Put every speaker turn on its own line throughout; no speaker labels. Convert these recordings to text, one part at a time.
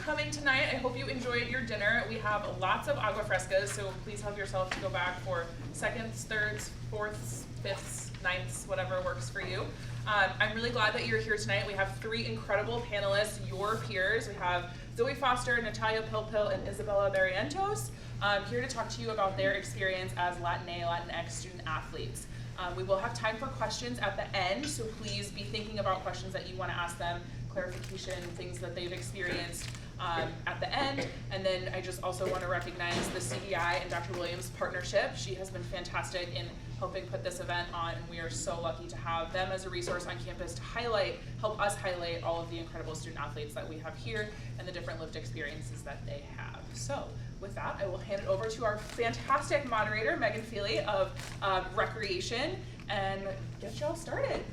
coming tonight. I hope you enjoyed your dinner. We have lots of agua frescas, so please help yourself to go back for seconds, thirds, fourths, fifths, ninths, whatever works for you. I'm really glad that you're here tonight. We have three incredible panelists, your peers. We have Zoe Foster, Natalia, Pilpil, and Isabella Barrientos here to talk to you about their experience as Latinx student-athletes. We will have time for questions at the end, so please be thinking about questions that you want to ask them, clarification, things that they've experienced at the end. And then I just also want to recognize the CDI and Dr. Williams' partnership. She has been fantastic in helping put this event on, and we are so lucky to have them as a resource on campus to help us highlight all of the incredible student athletes that we have here and the different lived experiences that they have. So with that, I will hand it over to our fantastic moderator, Meghann Feely of Recreation, and get y'all started.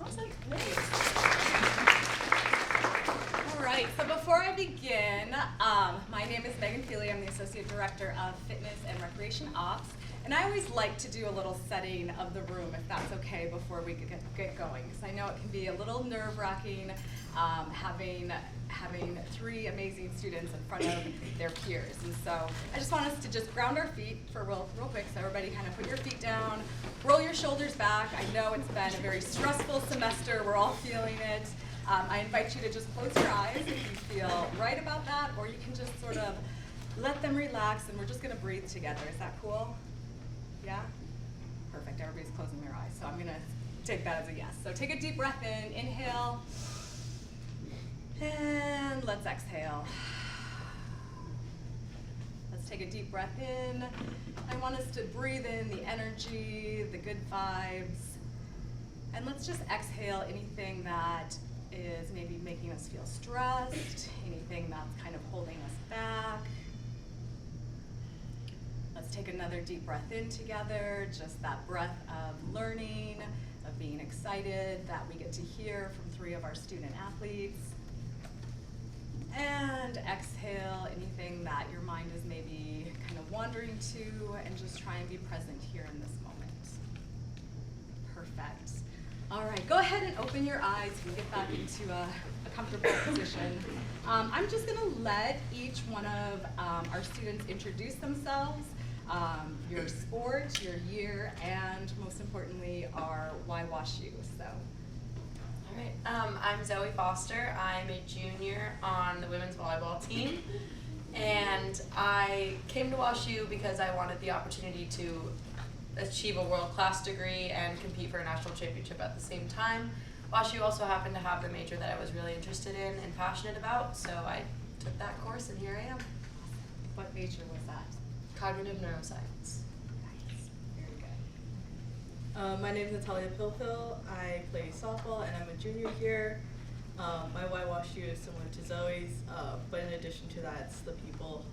Awesome. Great. All right, so before I begin, my name is Meghann Feely. I'm the Associate Director of Fitness and Recreation Ops, and I always like to do a little setting of the room, if that's okay, before we get going, because I know it can be a little nerve-wracking having three amazing students in front of their peers. And so I just want us to just ground our feet for real quick, so everybody kind of put your feet down, roll your shoulders back. I know it's been a very stressful semester. We're all feeling it. I invite you to just close your eyes if you feel right about that, or you can just sort of let them relax, and we're just going to breathe together. Is that cool? Yeah? Perfect. Everybody's closing their eyes, so I'm going to take that as a yes. So take a deep breath in. Inhale. And let's exhale. Let's take a deep breath in. I want us to breathe in the energy, the good vibes. And let's just exhale anything that is maybe making us feel stressed, anything that's kind of holding us back. Let's take another deep breath in together, just that breath of learning, of being excited that we get to hear from three of our student athletes. And exhale anything that your mind is maybe kind of wandering to, and just try and be present here in this moment. Perfect. All right, go ahead and open your eyes and get back into a comfortable position. I'm just gonna let each one of our students introduce themselves, your sport, your year, and most importantly, our why WashU. So.
All right, I'm Zoe Foster. I'm a junior on the women's volleyball team, and I came to WashU because I wanted the opportunity to achieve a world-class degree and compete for a national championship at the same time. WashU also happened to have the major that I was really interested in and passionate about, so I took that course, and here I am.
What major was that?
Cognitive neuroscience.
My name is Natalia Pilpil. I play softball and I'm a junior here. My why WashU is similar to Zoe's, but in addition to that, it's the people.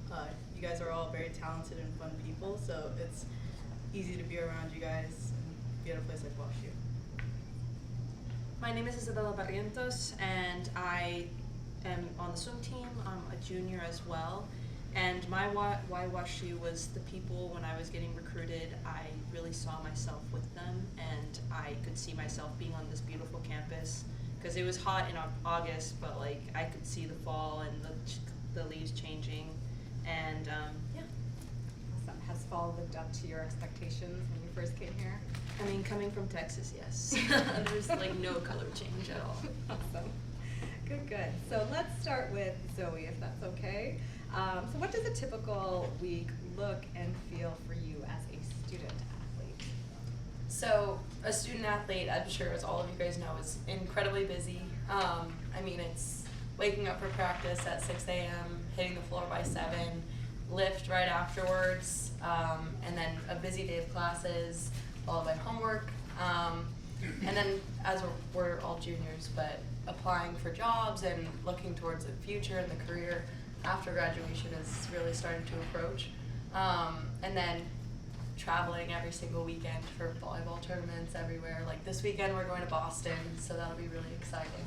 You guys are all very talented and fun people, so it's easy to be around you guys and be at a place like WashU.
My name is Isabella Barrientos, and I am on the swim team. I'm a junior as well. And my why WashU was the people. When I was getting recruited, I really saw myself with them, and I could see myself being on this beautiful campus, because it was hot in August, but like I could see the fall and the leaves changing, and yeah.
Awesome. Has fall lived up to your expectations when you first came here?
I mean, coming from Texas, yes. There's like no color change at all.
Awesome. Good. So let's start with Zoe, if that's okay. So what does a typical week look and feel for you as a student athlete?
So a student athlete, I'm sure as all of you guys know, is incredibly busy. I mean, it's waking up for practice at 6 a.m., hitting the floor by 7, lift right afterwards, and then a busy day of classes, followed by homework. And then as we're all juniors, but applying for jobs and looking towards the future and the career after graduation is really starting to approach. And then traveling every single weekend for volleyball tournaments everywhere. Like this weekend we're going to Boston, so that'll be really exciting.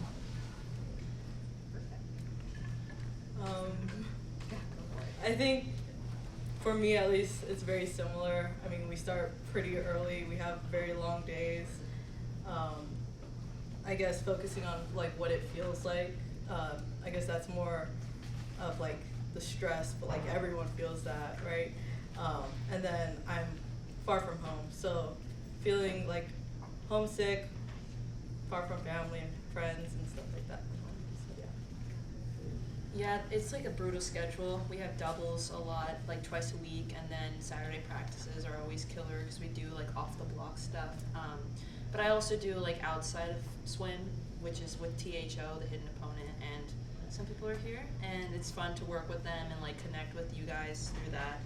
I think for me at least it's very similar. I mean, we start pretty early, we have very long days. I guess focusing on like what it feels like, I guess that's more of like the stress, but like everyone feels that, right? And then I'm far from home, so feeling like homesick, far from family and friends and stuff like that. So yeah.
Yeah, it's like a brutal schedule. We have doubles a lot, like twice a week, and then Saturday practices are always killer because we do like off the block stuff. But I also do like outside of swim, which is with THO, the hidden opponent, and some people are here, and it's fun to work with them and like connect with you guys through that.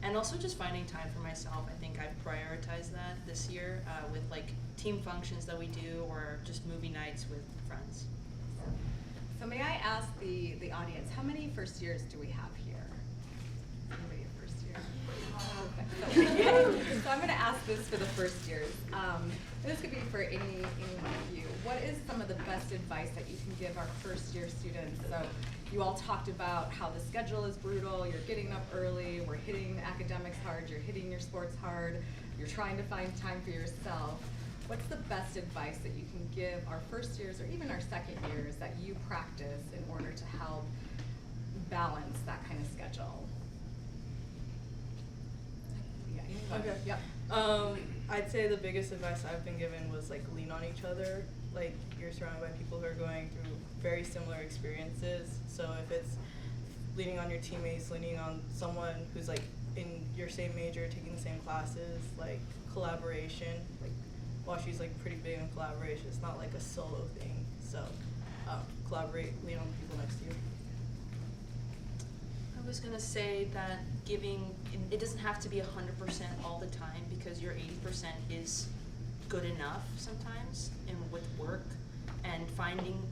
And also just finding time for myself. I think I've prioritized that this year with like team functions that we do or just movie nights with friends.
So may I ask the audience, how many first years do we have here? Anybody a first year? Okay. So I'm going to ask this for the first years. And this could be for any one of you. What is some of the best advice that you can give our first year students? So you all talked about how the schedule is brutal, you're getting up early, we're hitting academics hard, you're hitting your sports hard, you're trying to find time for yourself. What's the best advice that you can give our first years or even our second years that you practice in order to help balance that kind of schedule? Yeah, anybody?
Okay.
Yep.
I'd say the biggest advice I've been given was like lean on each other. Like you're surrounded by people who are going through very similar experiences. So if it's leaning on your teammates, leaning on someone who's like in your same major, taking the same classes, like collaboration. Like WashU's like pretty big on collaboration. It's not like a solo thing. So collaborate, lean on the people next to you.
I was gonna say that it doesn't have to be 100% all the time because your 80% is good enough sometimes and with work, and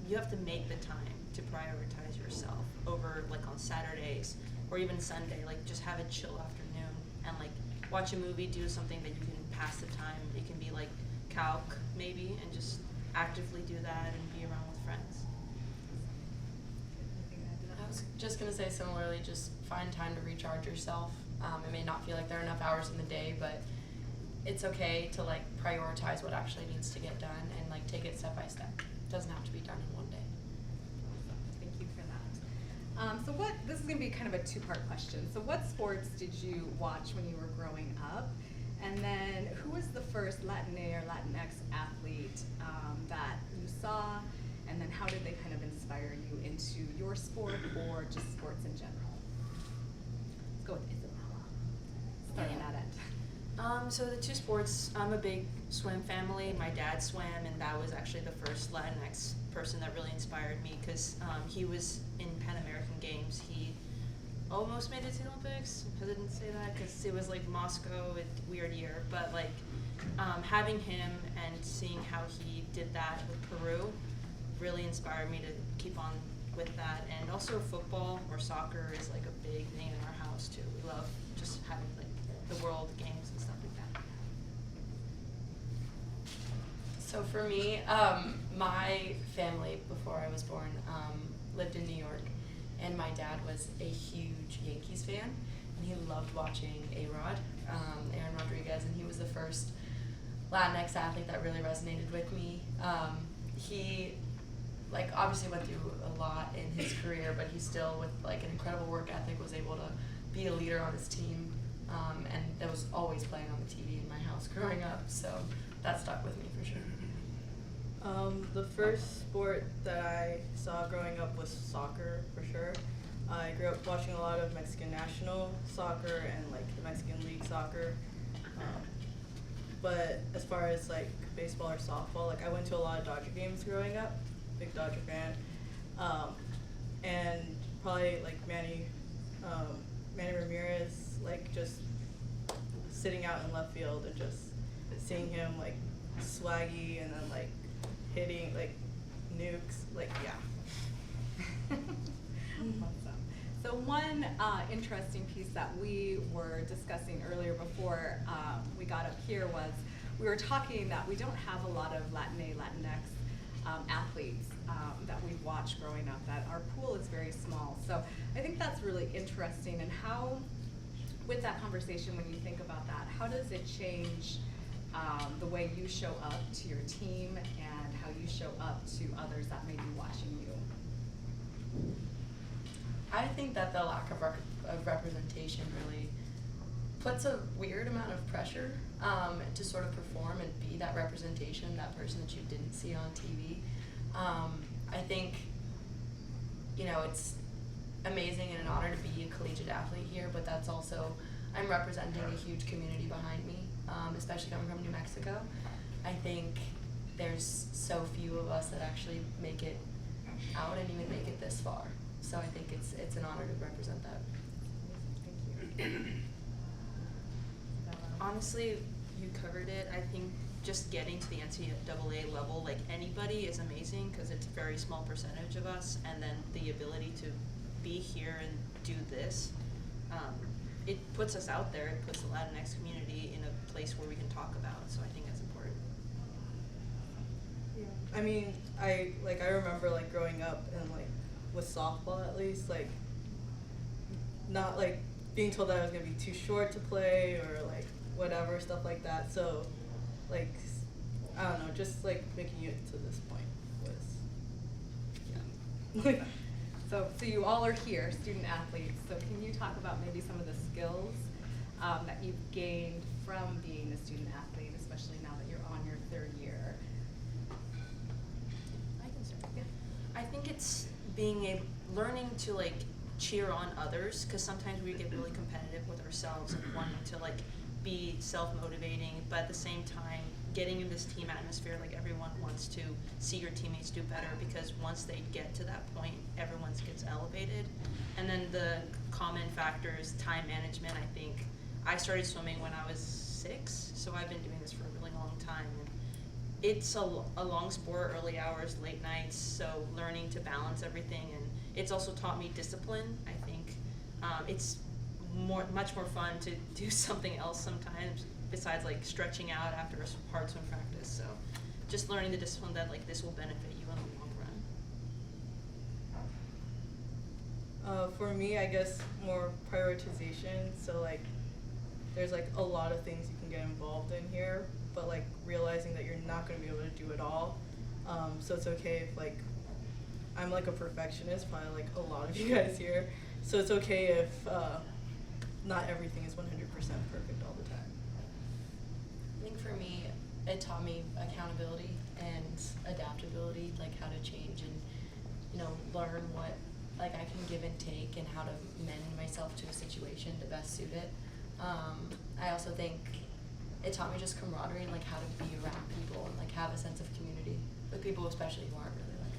you have to make the time to prioritize yourself over like on Saturdays or even Sunday, like just have a chill afternoon and like watch a movie, do something that you can pass the time. It can be like calc maybe, and just actively do that and be around with friends.
I was just going to say similarly, just find time to recharge yourself. It may not feel like there are enough hours in the day, but it's okay to like prioritize what actually needs to get done and like take it step by step. It doesn't have to be done in one day.
Thank you for that. So this is going to be kind of a two-part question. So what sports did you watch when you were growing up? And then who was the first Latina or Latinx athlete that you saw? And then how did they kind of inspire you into your sport or just sports in general? Let's go with Isabella. Starting at it.
So the two sports, I'm a big swim family. My dad swam, and that was actually the first Latinx person that really inspired me because he was in Pan American Games. He almost made it to the Olympics. I didn't say that because it was like Moscow, a weird year. But like having him and seeing how he did that with Peru really inspired me to keep on with that. And also football or soccer is like a big thing in our house too. We love just having like the world games and stuff like that.
So for me, my family before I was born lived in New York, and my dad was a huge Yankees fan, and he loved watching A-Rod, Aaron Rodriguez, and he was the first Latinx athlete that really resonated with me. He like obviously went through a lot in his career, but he still, with like an incredible work ethic, was able to be a leader on his team, and that was always playing on the TV in my house growing up, so that stuck with me for sure.
The first sport that I saw growing up was soccer, for sure. I grew up watching a lot of Mexican national soccer and like the Mexican League soccer. But as far as like baseball or softball, like I went to a lot of Dodger games growing up, big Dodger fan. And probably like Manny Ramirez, like just sitting out in left field and just seeing him like swaggy and then like hitting like nukes, like yeah.
Awesome. So one interesting piece that we were discussing earlier before we got up here was we were talking that we don't have a lot of Latinx athletes that we've watched growing up, that our pool is very small. So I think that's really interesting. And how, with that conversation, when you think about that, how does it change the way you show up to your team and how you show up to others that may be watching you?
I think think that the lack of representation really puts a weird amount of pressure to sort of perform and be that representation, that person that you didn't see on TV. I think, you know, it's amazing and an honor to be a collegiate athlete here, but that's also, I'm representing a huge community behind me, especially coming from New Mexico. I think there's so few of us that actually make it out and even make it this far. So I think it's an honor to represent that.
Thank you.
Honestly, you covered it. I think just getting to the NCAA level, like anybody, is amazing because it's a very small percentage of us, and then the ability to be here and do this, it puts us out there. It puts the Latinx community in a place where we can talk about. So I think that's important.
Yeah. I mean, I remember like growing up and like with softball at least, like not like being told that I was gonna be too short to play or like whatever, stuff like that. So like I don't know, just like making it to this point was yeah.
So you all are here, student athletes. So can you talk about maybe some of the skills that you've gained from being a student athlete, especially now that you're on your third year?
I can start. Yeah. I think it's learning to like cheer on others, because sometimes we get really competitive with ourselves and wanting to like be self-motivating, but at the same time getting in this team atmosphere, like everyone wants to see your teammates do better, because once they get to that point, everyone gets elevated. And then the common factors, time management. I think I started swimming when I was 6, so I've been doing this for a really long time. And it's a long sport, early hours, late nights, so learning to balance everything. And it's also taught me discipline. I think it's much more fun to do something else sometimes besides like stretching out after a hard swim practice. So just learning the discipline that like this will benefit you in the long run.
For me, I guess more prioritization. So like there's like a lot of things you can get involved in here, but like realizing that you're not going to be able to do it all. So it's okay if like I'm like a perfectionist, probably like a lot of you guys here. So it's okay if not everything is 100% perfect all the time.
I think for me, it taught me accountability and adaptability, like how to change and, you know, learn what like I can give and take and how to mend myself to a situation to best suit it. I also think it taught me just camaraderie and like how to be around people and like have a sense of community with people, especially who aren't really like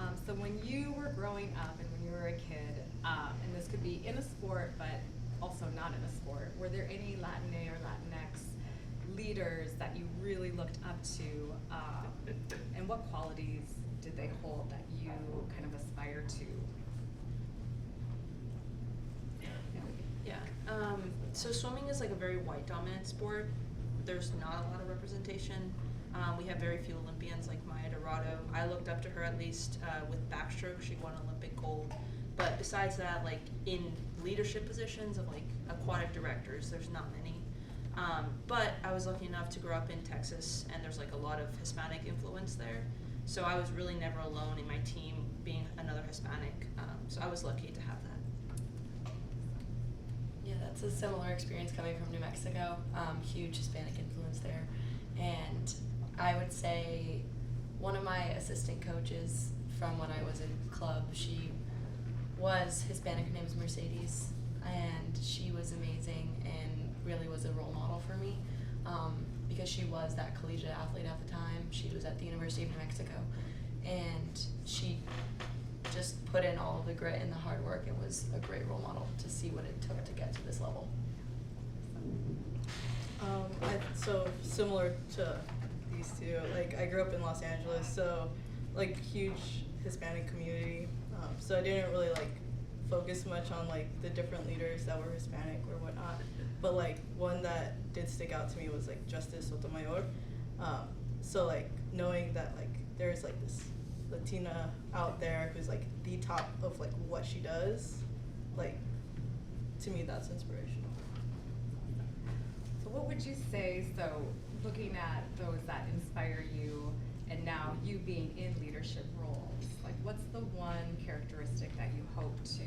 us.
So when you were growing up and when you were a kid, and this could be in a sport but also not in a sport, were there any Latina or Latinx leaders that you really looked up to, and what qualities did they hold that you kind of aspire to?
Yeah. So swimming is like a very white dominant sport. There's not a lot of representation. We have very few Olympians like Maya Dorado. I looked up to her at least with backstroke. She won Olympic gold. But besides that, like in leadership positions of like aquatic directors, there's not many. But I was lucky enough to grow up in Texas, and there's like a lot of Hispanic influence there. So I was really never alone in my team being another Hispanic. So I was lucky to have that.
Yeah, that's a similar experience coming from New Mexico. Huge Hispanic influence there. And I would say one of my assistant coaches from when I was in club, she was Hispanic. Her name was Mercedes, and she was amazing and really was a role model for me, because she was that collegiate athlete at the time. She was at the University of New Mexico, and she just put in all of the grit and the hard work and was a great role model to see what it took to get to this level.
So similar to these two, like I grew up in Los Angeles, so like huge Hispanic community. So I didn't really like focus much on like the different leaders that were Hispanic or whatnot. But like one that did stick out to me was like Justice Sotomayor. So like knowing that like there's like this Latina out there who's like the top of like what she does, like to me that's inspirational.
So what would you say, so looking at those that inspire you, and now you being in leadership roles, like what's the one characteristic that you hope to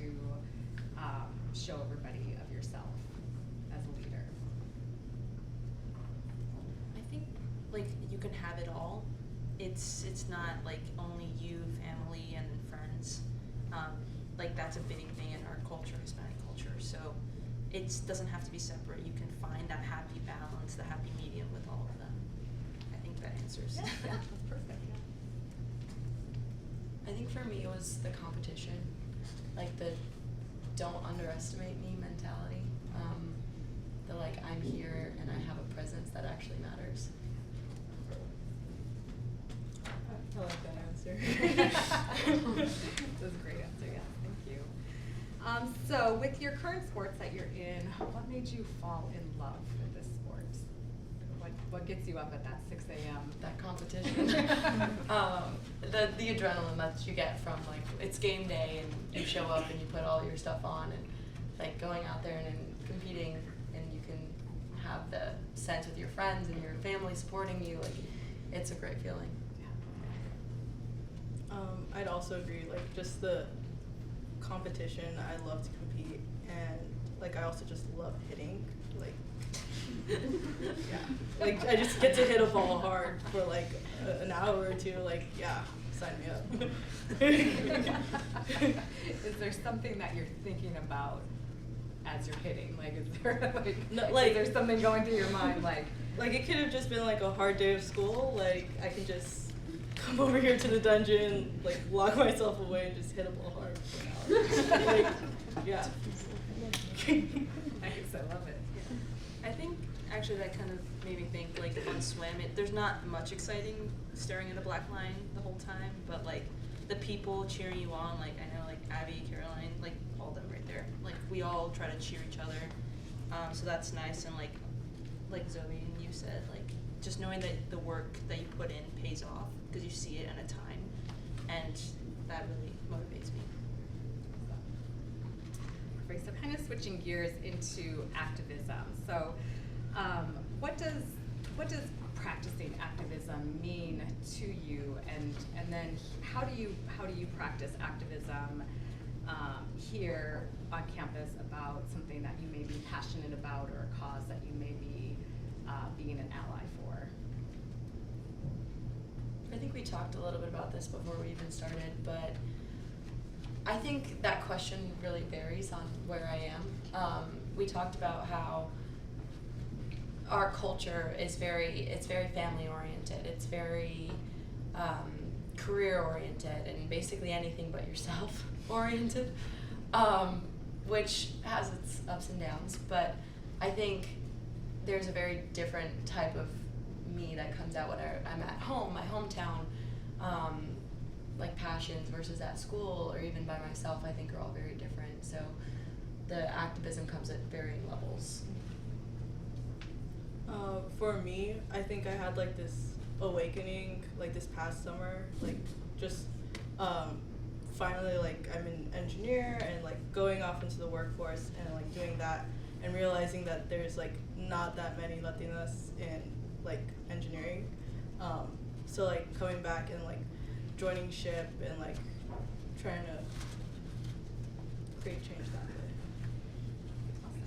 show everybody of yourself as a leader?
I think like you can have it all. It's not like only you, family, and friends. Like that's a big thing in our culture, Hispanic culture. So it doesn't have to be separate. You can find that happy balance, the happy medium with all of them. I think that answers.
Yeah, that's perfect.
I think for me it was the competition, like the don't underestimate me mentality. The like I'm here and I have a presence that actually matters.
I like that answer.
That's a great answer, yeah, thank you. So with your current sports that you're in, what made you fall in love with this sport? What gets you up at that 6 a.m.?
That competition. The adrenaline that you get from like it's game day and you show up and you put all your stuff on and like going out there and competing and you can have the sense with your friends and your family supporting you, like it's a great feeling.
I'd also agree, like just the competition, I love to compete, and like I also just love hitting, like yeah, like I just get to hit a ball hard for like an hour or two, like yeah, sign me up.
Is there something that you're thinking about as you're hitting? Like is there
No, like-
is there something going through your mind like
Like it could have just been like a hard day of school, like I can just come over here to the dungeon, like lock myself away and just hit a ball hard for an hour. Like, yeah.
Nice, I love it.
I think actually that kind of made me think like on swim, there's not much exciting staring at a black line the whole time, but like the people cheering you on, like I know like Abby, Caroline, like all of them right there. Like we all try to cheer each other. So that's nice, and like Zoe and you said, like just knowing that the work that you put in pays off because you see it at a time, and that really motivates me.
Great, so kind of switching gears into activism. So what does practicing activism mean to you, and then how do you practice activism here on campus about something that you may be passionate about or a cause that you may be being an ally for?
I think we talked a little bit about this before we even started, but I think that question really varies on where I am. We talked about how our culture is very family oriented. It's very career oriented and basically anything but yourself oriented, which has its ups and downs. But I think there's a very different type of me that comes out when I'm at home, my hometown, like passions versus at school or even by myself, I think are all very different. So the activism comes at varying levels.
For me, I think I had like this awakening like this past summer, like just finally like I'm an engineer and like going off into the workforce and like doing that and realizing that there's like not that many Latinas in like engineering. So like coming back and like joining ship and like trying to create change that way.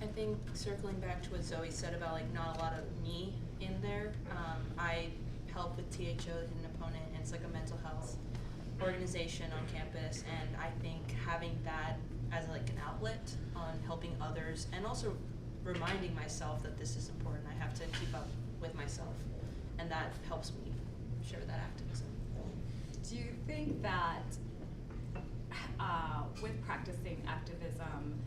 I think circling back to what Zoe said about like not a lot of me in there, I help with THO, Hidden Opponent, and it's like a mental health organization on campus, and I think having that as like an outlet on helping others and also reminding myself that this is important, I have to keep up with myself, and that helps me share that activism.
Do you think that with practicing activism,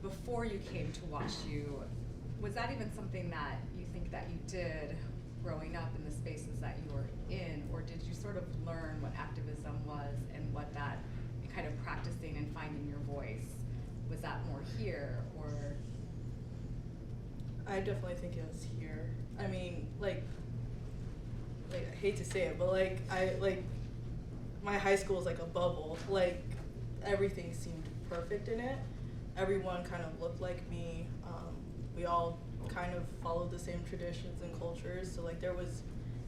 before you came to WashU, was that even something that you think that you did growing up in the spaces that you were in, or did you sort of learn what activism was and what that kind of practicing and finding your voice, was that more here, or?
I definitely think it was here. I mean, like I hate to say it, but like my high school is like a bubble. Like everything seemed perfect in it. Everyone kind of looked like me. We all kind of followed the same traditions and cultures. So like there was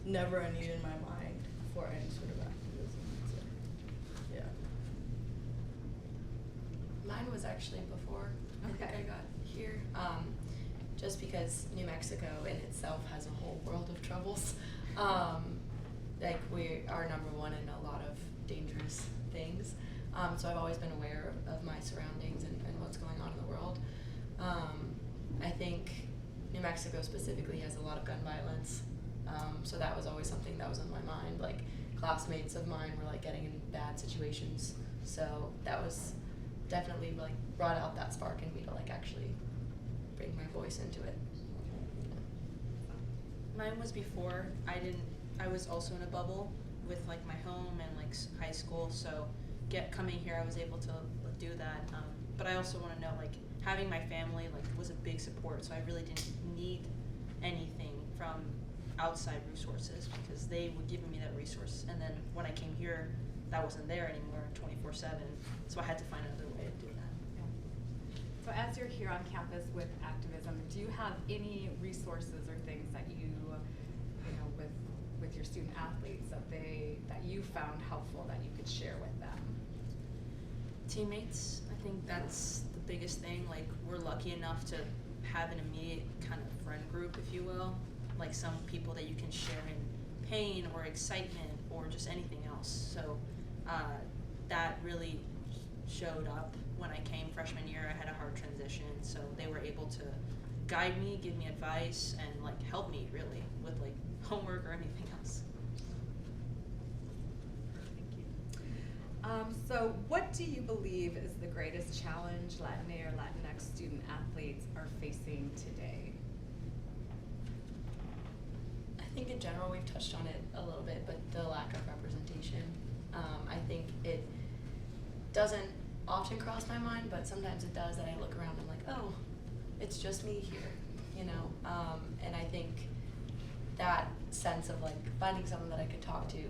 never a need in my mind for any sort of activism. So, yeah.
Mine was actually before I think
Okay.
I got here. Just because New Mexico in itself has a whole world of troubles. Like we are number one in a lot of dangerous things. So I've always been aware of my surroundings and what's going on in the world. I think New Mexico specifically has a lot of gun violence. So that was always something that was on my mind. Like classmates of mine were like getting in bad situations. So that was definitely like brought out that spark in me to like actually bring my voice into it.
Mine was before. I was also in a bubble with like my home and like high school, so coming here I was able to do that. But I also want to know, like, having my family like was a big support, so I really didn't need anything from outside resources because they were giving me that resource. And then when I came here, that wasn't there anymore 24/7, so I had to find another way to do that.
So as you're here on campus with activism, do you have any resources or things that you know, with your student athletes that you found helpful that you could share with them?
Teammates, I think that's the biggest thing. Like, we're lucky enough to have an immediate kind of friend group, if you will, like some people that you can share in pain or excitement or just anything else. So that really showed up when I came freshman year. I had a hard transition, so they were able to guide me, give me advice, and like help me really with like homework or anything else.
So what do you believe is the greatest challenge Latina or Latinx student athletes are facing today?
I think in general we've touched on it a little bit, but the lack of representation. I think it doesn't often cross my mind, but sometimes it does, that I look around and I'm like, oh, it's just me here, you know? And I think that sense of like finding someone that I could talk to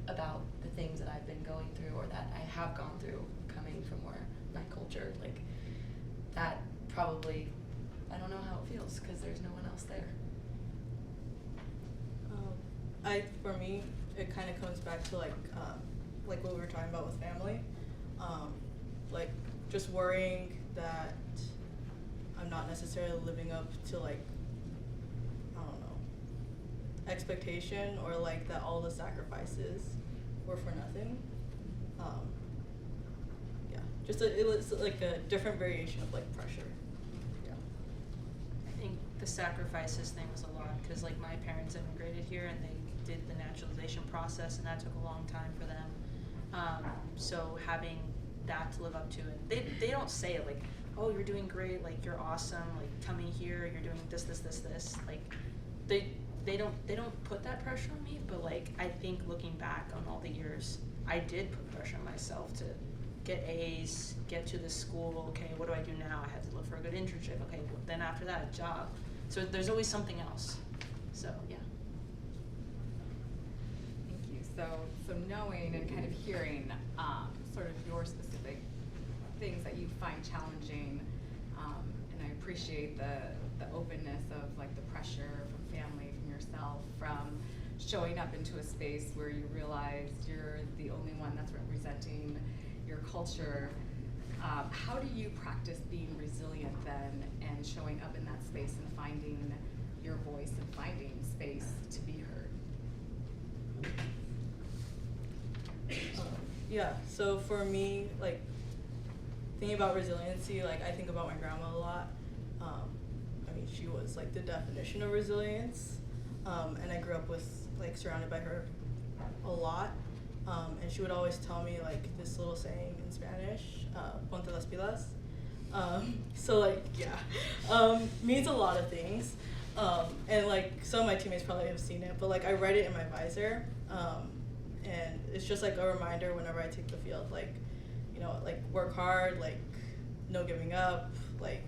about the things that I've been going through or that I have gone through coming from where my culture, like that probably, I don't know how it feels because there's no one else there.
For me, it kind of comes back to like what we were talking about with family, like just worrying that I'm not necessarily living up to like, I don't know, expectation, or like that all the sacrifices were for nothing. Yeah, just it was like a different variation of like pressure. Yeah.
I think the sacrifices thing was a lot because like my parents immigrated here and they did the naturalization process and that took a long time for them. So having that to live up to, and they don't say it like, oh, you're doing great, like you're awesome, like coming here, you're doing this, like they don't put that pressure on me, but like I think looking back on all the years, I did put pressure on myself to get A's, get to this school. Okay, what do I do now? I had to look for a good internship. Okay, well, then after that, a job. So there's always something else. So yeah.
Thank you. So knowing and kind of hearing sort of your specific things that you find challenging, and I appreciate the openness of like the pressure from family, from yourself, from showing up into a space where you realize you're the only one that's representing your culture. How do you practice being resilient then and showing up in that space and finding your voice and finding space to be heard?
Yeah, so for me, like, thinking about resiliency, like, I think about my grandma a lot. I mean, she was, like, the definition of resilience, and I grew up with, like, surrounded by her a lot, and she would always tell me, like, this little saying in Spanish, ponte las pilas. So, like, yeah, means a lot of things, and, like, some of my teammates probably have seen it, but, like, I write it in my visor, and it's just like a reminder whenever I take the field, like, you know, like work hard, like no giving up, like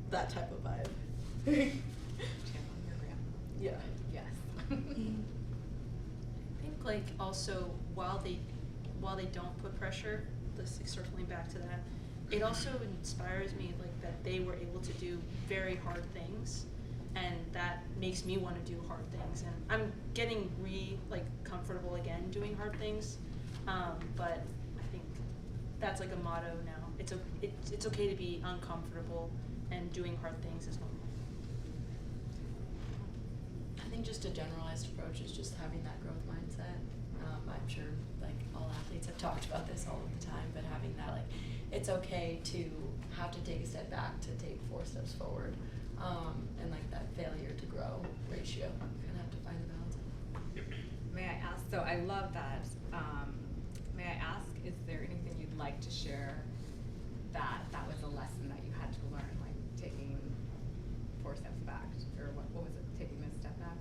that type of vibe.
Channeling your grandma.
Yeah.
Yes.
I think like also while they don't put pressure, this is circling back to that, it also inspires me like that they were able to do very hard things and that makes me want to do hard things. And I'm getting comfortable again doing hard things, but I think that's like a motto now. It's okay to be uncomfortable, and doing hard things is normal.
I think just a generalized approach is just having that growth mindset. I'm sure like all athletes have talked about this all of the time, but having that it's okay to have to take a step back to take 4 steps forward, and like that failure to grow ratio. Kind of have to find the balance.
May I ask, so I love that. May I ask, is there anything you'd like to share that was a lesson that you had to learn, like taking 4 steps back, or what was it, taking a step back?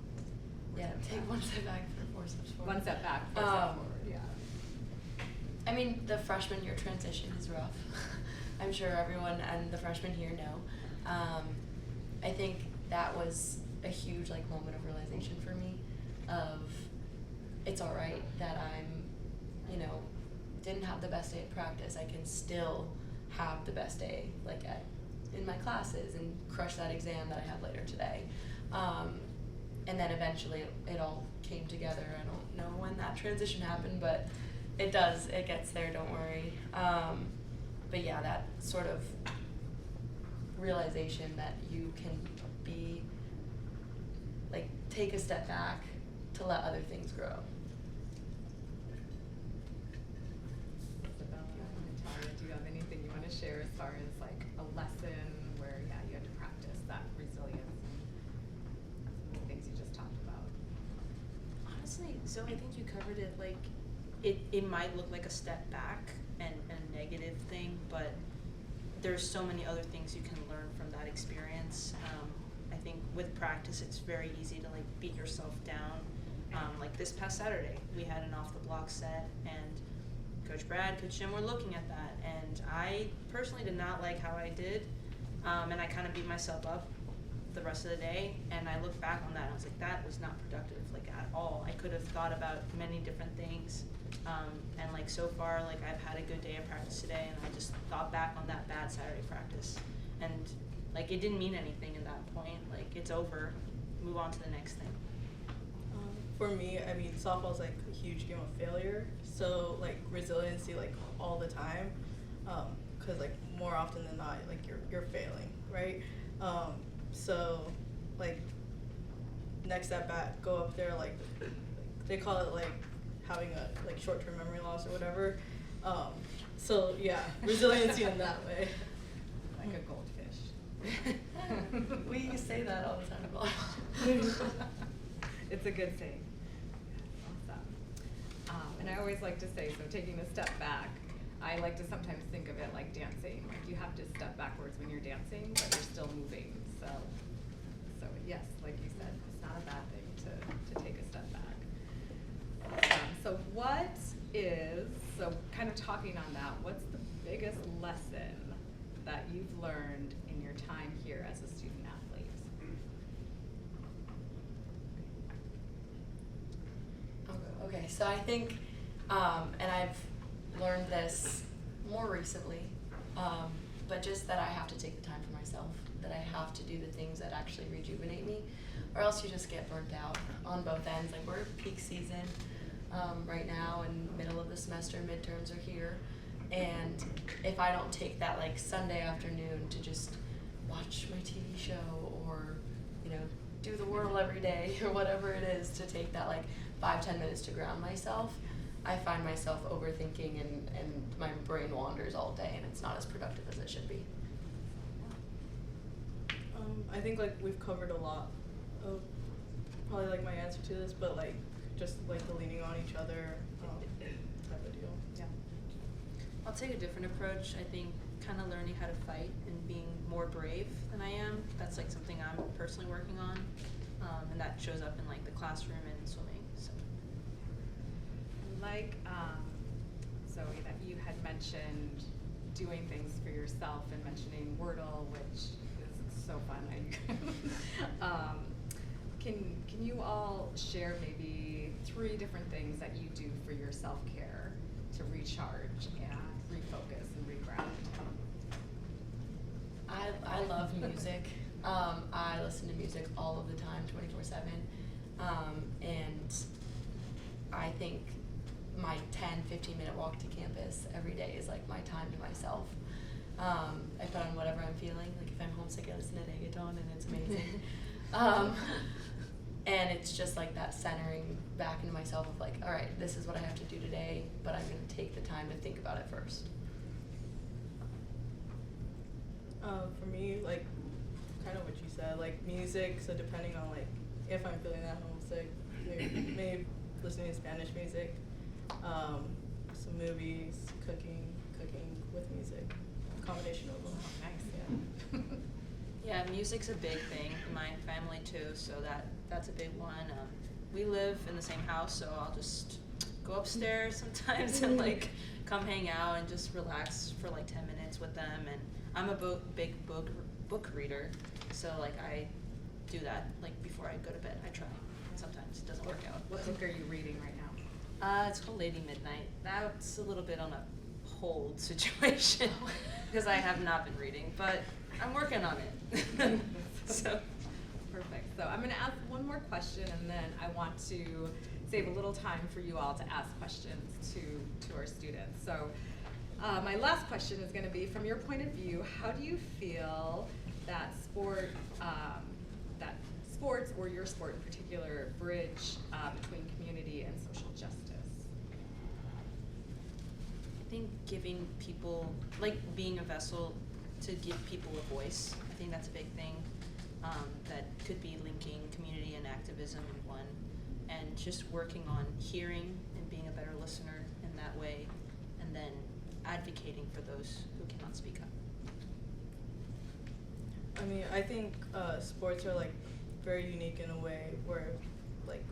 Take 1 step back for 4 steps forward.
1 step back, 4 steps forward, yeah.
I mean, the freshman year transition is rough. I'm sure everyone and the freshmen here know. I think that was a huge moment of realization for me of it's all right that I'm, didn't have the best day at practice. I can still have the best day in my classes and crush that exam that I had later today. And then eventually it all came together. I don't know when that transition happened, but it does. It gets there, don't worry. But yeah, that sort of realization that you can be, take a step back to let other things grow.
Isabella and Natalia, do you have anything you want to share as far as a lesson where, you had to practice that resilience and the things you just talked about?
Honestly, so I think you covered it. It might look like a step back and a negative thing, but there's so many other things you can learn from that experience. I think with practice, it's very easy to beat yourself down. This past Saturday, we had an off-the-block set, and Coach Brad, Coach Jim were looking at that, and I personally did not like how I did, and I kind of beat myself up the rest of the day, and I look back on that and I was like, that was not productive at all. I could have thought about many different things, and so far I've had a good day of practice today, and I just thought back on that bad Saturday practice, and it didn't mean anything at that point. It's over, move on to the next thing.
For me, I mean, softball's a huge game of failure, so resiliency all the time, because more often than not you're failing, right? So next step back, go up there, they call it having a short-term memory loss or whatever. So yeah, resiliency in that way.
Like a goldfish.
We say that all the time in volleyball.
It's a good saying. Awesome. And I always like to say, so taking a step back, I like to sometimes think of it like dancing. You have to step backwards when you're dancing, but you're still moving. So yes, like you said, it's not a bad thing to take a step back. So kind of talking on that, what's the biggest lesson that you've learned in your time here as a student athlete?
Okay, so I think, and I've learned this more recently, but just that I have to take the time for myself, that I have to do the things that actually rejuvenate me, or else you just get burnt out on both ends. We're peak season right now, and middle of the semester, midterms are here, and if I don't take that Sunday afternoon to just watch my TV show or do the whirl every day or whatever it is, to take that 5-10 minutes to ground myself, I find myself overthinking and my brain wanders all day, and it's not as productive as it should be.
I think we've covered a lot of probably my answer to this, but just the leaning on each other type of deal.
Yeah. I'll take a different approach. I think kind of learning how to fight and being more brave than I am. That's something I'm personally working on, and that shows up in the classroom and swimming. So.
Zoe, that you had mentioned doing things for yourself and mentioning Wordle, which is so fun. Can you all share maybe 3 different things that you do for your self-care to recharge and refocus and reground?
I love music. I listen to music all of the time, 24/7, and I think my 10-15 minute walk to campus every day is like my time to myself. I put on whatever I'm feeling. Like if I'm homesick, I listen to reggaeton, and it's amazing. And it's just like that centering back into myself of like, all right, this is what I have to do today, but I'm gonna take the time to think about it first.
For me, like, kind of what you said, like music, so depending on like, if I'm feeling that homesick, maybe listening to Spanish music, some movies, cooking with music, combination of them.
Oh, nice.
Yeah.
Yeah, music's a big thing in my family too, so that's a big one. We live in the same house, so I'll just go upstairs sometimes and like come hang out and just relax for like 10 minutes with them. And I'm a big book reader, so like I do that like before I go to bed. I try. Sometimes it doesn't work out.
What book are you reading right now?
It's called Lady Midnight. That's a little bit on a hold situation because I have not been reading, but I'm working on it. So.
Perfect. So I'm going to ask one more question, and then I want to save a little time for you all to ask questions to our students. So my last question is going to be, from your point of view, how do you feel that sports, or your sport in particular, bridge between community and social justice?
I think giving people, like being a vessel to give people a voice, I think that's a big thing. That could be linking community and activism in one, and just working on hearing and being a better listener in that way, and then advocating for those who cannot speak up.
I mean, I think sports are like very unique in a way where like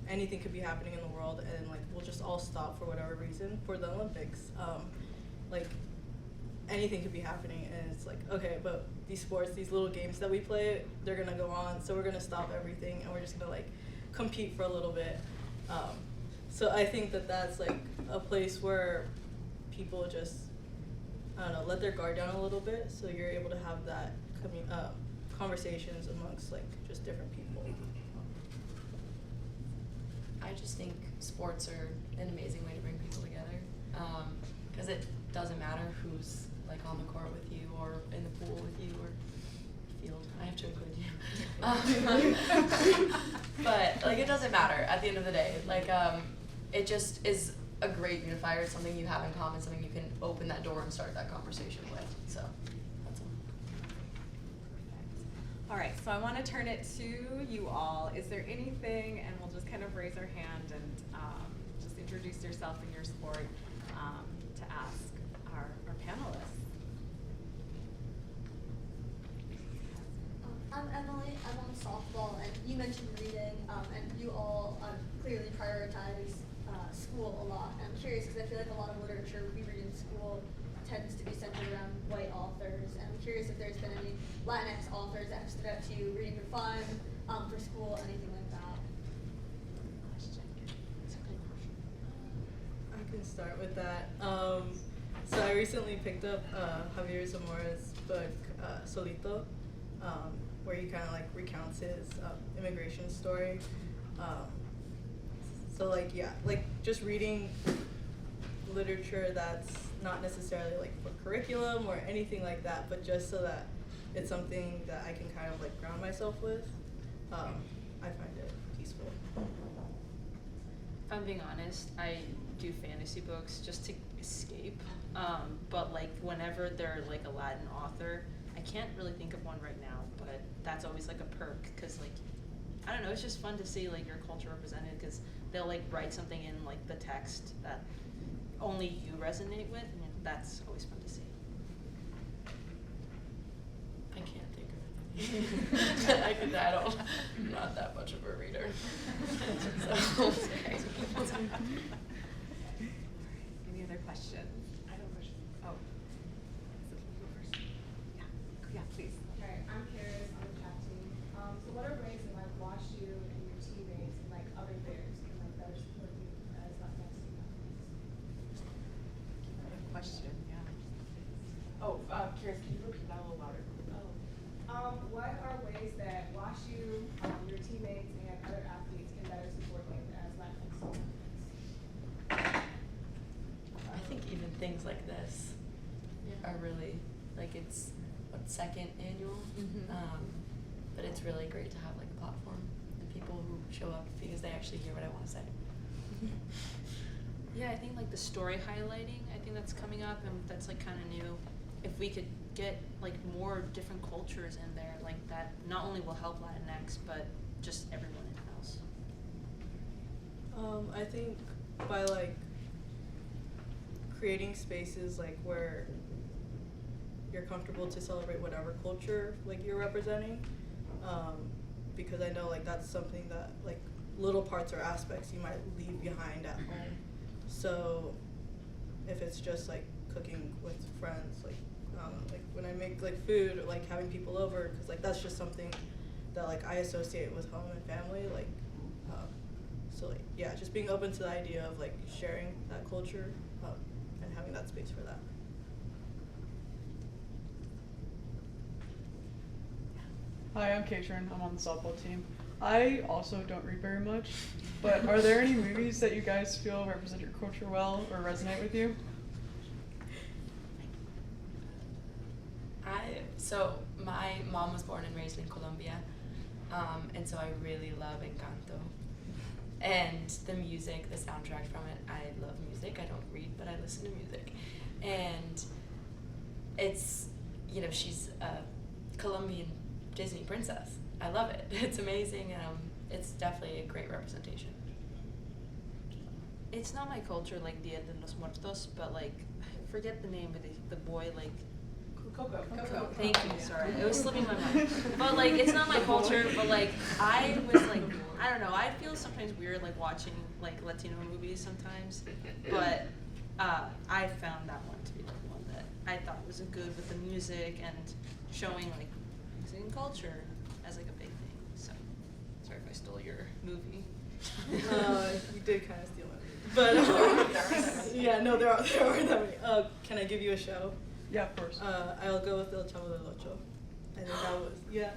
anything could be happening in the world, and like we'll just all stop for whatever reason. For the Olympics, like anything could be happening, and it's like, okay, but these sports, these little games that we play, they're gonna go on, so we're gonna stop everything and we're just gonna like compete for a little bit. So I think that that's like a place where people just, I don't know, let their guard down a little bit, so you're able to have that conversations amongst like just different people.
I just think sports are an amazing way to bring people together, because it doesn't matter who's like on the court with you or in the pool with you or field. I have to include you. But like it doesn't matter at the end of the day. Like it just is a great unifier. It's something you have in common, something you can open that door and start that conversation with. So that's all.
All right, so I want to turn it to you all. Is there anything, and we'll just kind of raise our hand and just introduce yourself and your sport to ask our panelists.
I'm Emily. I'm on softball, and you mentioned reading, and you all clearly prioritize school a lot. And I'm curious because I feel like a lot of literature we read in school tends to be centered around white authors. And I'm curious if there's been any Latinx authors that have stood out to you, reading for fun, for school, anything like that.
I can start with that. So I recently picked up Javier Zamora's book, Solito, where he kind of like recounts his immigration story. So like, yeah, like just reading literature that's not necessarily like for curriculum or anything like that, but just so that it's something that I can kind of like ground myself with, I find it peaceful.
If I'm being honest, I do fantasy books just to escape, but like whenever they're like a Latin author, I can't really think of one right now, but that's always like a perk, because like, I don't know, it's just fun to see like your culture represented, because they'll like write something in like the text that only you resonate with, and that's always fun to see.
I can't think of anything. I'm not that much of a reader. So,
Any other questions?
I have a question.
Oh. Yeah, please.
Okay, I'm curious on the chat team. So what are ways in like WashU and your teammates and like other peers can like better support you as Latinx student-athletes?
Question, yeah.
Oh, curious, can you repeat that a little louder? Oh. what are ways that WashU, your teammates, and other athletes can better support you as Latinx student-athletes?
I think even things like this are really, like, it's, what, second annual? But it's really great to have, like, a platform and people who show up because they actually hear what I want to say.
Yeah, I think like the story highlighting, I think that's coming up and that's like kind of new. If we could get like more different cultures in there, like that not only will help Latinx, but just everyone else.
I think by like creating spaces like where you're comfortable to celebrate whatever culture like you're representing, because I know like that's something that like little parts or aspects you might leave behind at home. So if it's just like cooking with friends, like like when I make like food, or, like having people over, because like that's just something that like I associate with home and family, like so like yeah, just being open to the idea of like sharing that culture and having that space for that.
Hi, I'm Katrin. I'm on the softball team. I also don't read very much, but are there any movies that you guys feel represent your culture well or resonate with you?
So my mom was born and raised in Colombia, and so I really love Encanto. And the music, the soundtrack from it, I love music. I don't read, but I listen to music. And it's, you know, she's a Colombian Disney princess. I love it. It's amazing, and it's definitely a great representation.
It's not my culture like Dia de los Muertos, but like I forget the name of the boy like.
Coco.
Thank you, sorry. It was slipping my mind. But like it's not my culture, but like I was like I don't know, I feel sometimes weird like watching like Latino movies sometimes. But I found that one to be like one that I thought was good with the music and showing like Mexican culture as like a big thing. So sorry if I stole your movie.
You did kind of steal it, but yeah, no, there are that many. Can I give you a show?
Yeah, of course.
I'll go with El Chavo del Ocho. I think that was, yeah.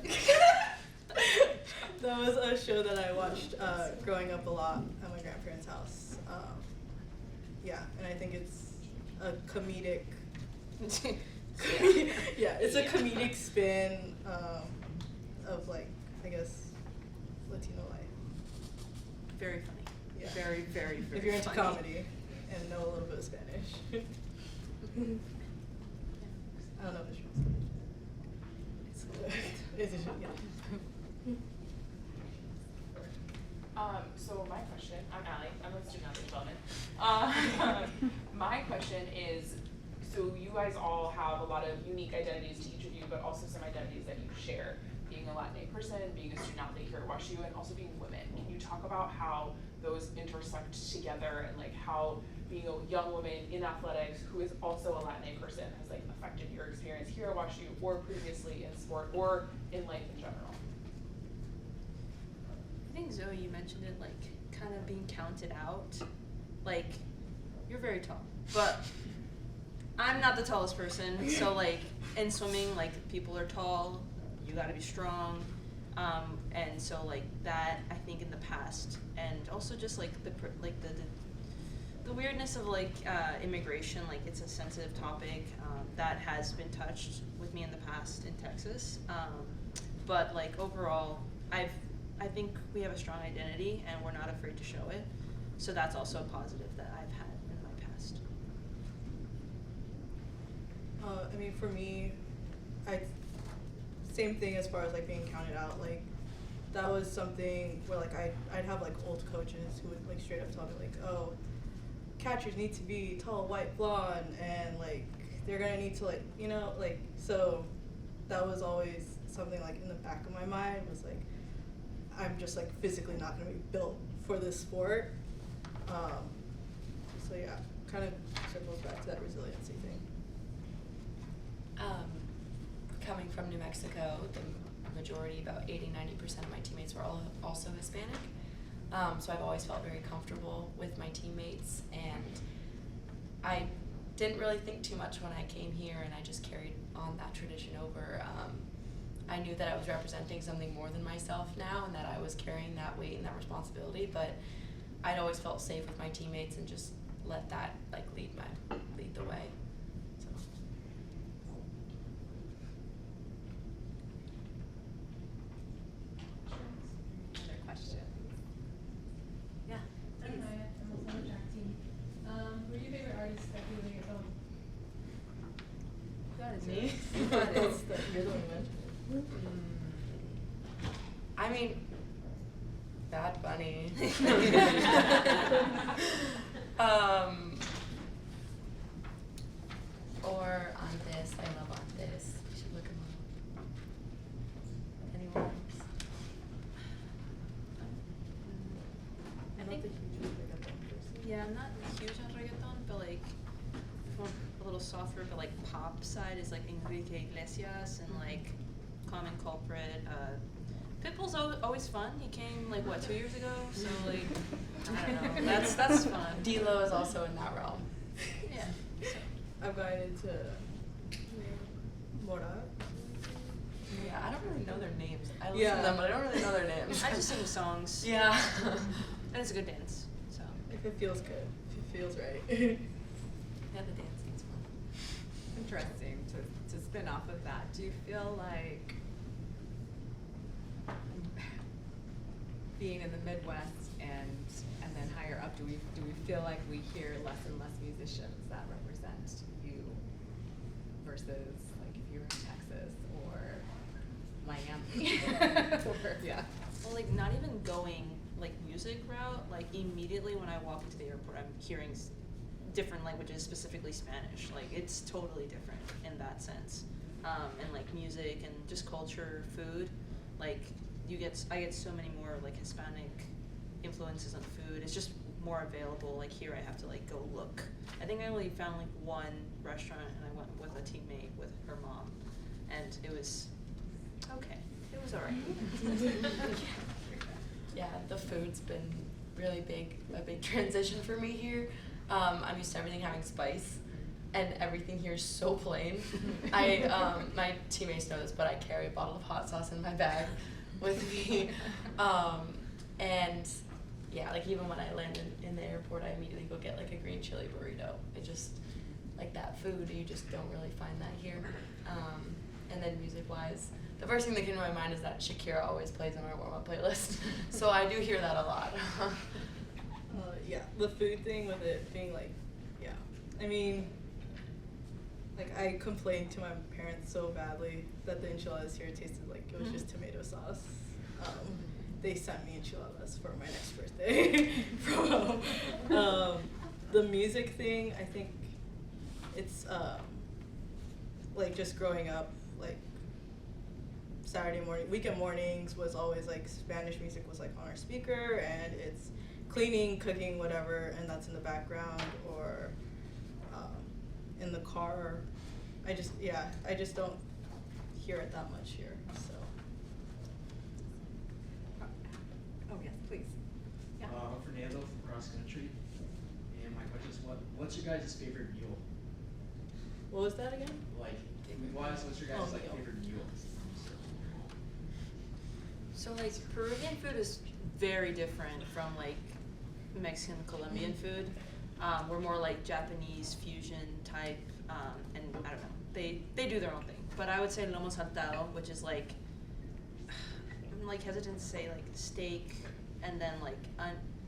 That was a show that I watched growing up a lot at my grandparents' house. Yeah, and I think it's a comedic, yeah, it's a comedic spin of like, I guess, Latino life.
Very funny.
Yeah.
Very, very, very
if you're into
funny.
comedy and know a little bit of Spanish. I don't know if it's It's a show, yeah.
So my question, I'm Allie, I'm a student athlete development. My question is, so you guys all have a lot of unique identities to each of you, but also some identities that you share. Being a Latinx person, being a student athlete here at WashU, and also being women. Can you talk about how those intersect together and like how being a young woman in athletics who is also a Latinx person has like affected your experience here at WashU or previously in sport or in life in general?
I think Zoe, you mentioned it, like kind of being counted out. Like, you're very tall, but I'm not the tallest person. So like in swimming, like people are tall, you got to be strong, and so like that I think in the past, and also just like the weirdness of like immigration, like it's a sensitive topic that has been touched with me in the past in Texas, but like overall, I think we have a strong identity and we're not afraid to show it, so that's also a positive that I've had in my past.
I mean, for me, same thing as far as like being counted out. Like that was something where like I'd have like old coaches who would like straight up tell me like, oh, catchers need to be tall, white, blonde, and like they're gonna need to like, you know, like, so that was always something like in the back of my mind was like, I'm just like physically not gonna be built for this sport. So yeah, kind of circles back to that resiliency thing.
Coming from New Mexico, the majority, about 80-90% of my teammates were all also Hispanic. So I've always felt very comfortable with my teammates, and I didn't really think too much when I came here, and I just carried on that tradition over. I knew that I was representing something more than myself now, and that I was carrying that weight and that responsibility, but I'd always felt safe with my teammates and just let that like lead the way. So.
Other questions? Yeah.
I'm Maya. I'm also on the track team. Who are your favorite artists that you really own?
That is
Me?
That is
You're the one who mentioned
I mean, Bad Bunny. Or Antes. I love Antes. You should look him up. Anyone else?
I
I
think,
don't think you should pick up that person.
yeah, I'm not huge on reggaeton, but like, if I'm a little softer, but like pop side is like Enrique Iglesias and like Common Culprit. Pitbull's always fun. He came like what 2 years ago, so like I don't know. That's fun.
D-Lo is also in that realm.
Yeah. So.
I've gone into Mora.
Yeah, I don't really know their names. I listen
Yeah.
to them, but I don't really know their names.
I just sing songs.
Yeah.
And it's a good dance. So
If it feels good, if it feels right.
Yeah, the dancing's fun.
interesting to spin off of that. Do you feel like being in the Midwest and then higher up, do we feel like we hear less and less musicians that represent you versus like if you're in Texas or Miami? Or, yeah.
well, like not even going like music route. Like immediately when I walk into the airport, I'm hearing different languages, specifically Spanish. Like it's totally different in that sense. And like music and just culture, food. Like I get so many more like Hispanic influences on food. It's just more available. Like here I have to like go look. I think I only found like one restaurant and I went with a teammate with her mom, and it was okay. It was alright.
Yeah, the food's been really a big transition for me here. I'm used to everything having spice, and everything here is so plain. My teammates know this, but I carry a bottle of hot sauce in my bag with me. And yeah, like even when I land in the airport, I immediately go get like a green chili burrito. It just, like that food, you just don't really find that here. And then music-wise, the first thing that came to my mind is that Shakira always plays on our warm-up playlist. So I do hear that a lot.
Yeah, the food thing with it being like, yeah. I mean, like I complained to my parents so badly that the enchiladas here tasted like it was just tomato sauce. They sent me enchiladas for my next birthday from home. The music thing, I think it's like just growing up, like Saturday morning, weekend mornings was always like Spanish music was like on our speaker, and it's cleaning, cooking, whatever, and that's in the background or in the car. I just don't hear it that much here, so.
Oh yes, please. Yeah.
I'm Fernando from cross country, and my question is, what's your guys' favorite meal?
What was that again?
Like, what's your guys'
Oh,
like
meal.
favorite meal?
So like Peruvian food is very different from like Mexican, Colombian food. We're more like Japanese fusion type, and I don't know. They do their own thing. But I would say lomo saltado, which is like I'm like hesitant to say like steak, and then like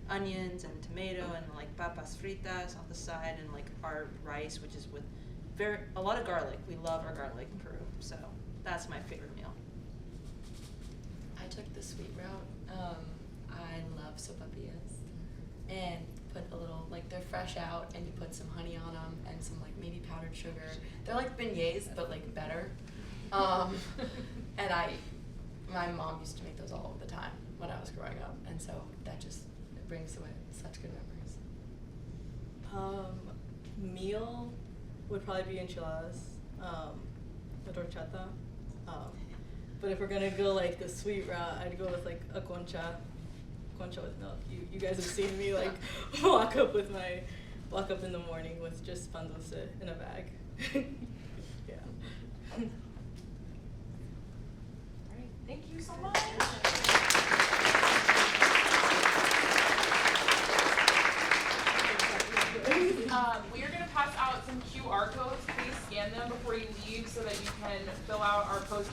onions and tomato and like papas fritas on the side, and like our rice, which is with a lot of garlic. We love our garlic in Peru, so that's my favorite meal.
I took the sweet route. I love sopapillas, and put a little, like they're fresh out, and you put some honey on them and some like maybe powdered sugar. They're like beignets, but like better. And my mom used to make those all the time when I was growing up, and so that just brings away such good memories.
Meal would probably be enchiladas, with horchata. But if we're gonna go like the sweet route, I'd go with like a concha with milk. You guys have seen me like walk up in the morning with just pan dulce in a bag. Yeah.
Thank you so much. We are going to pass out some QR codes. Please scan them before you leave so that you can fill out our post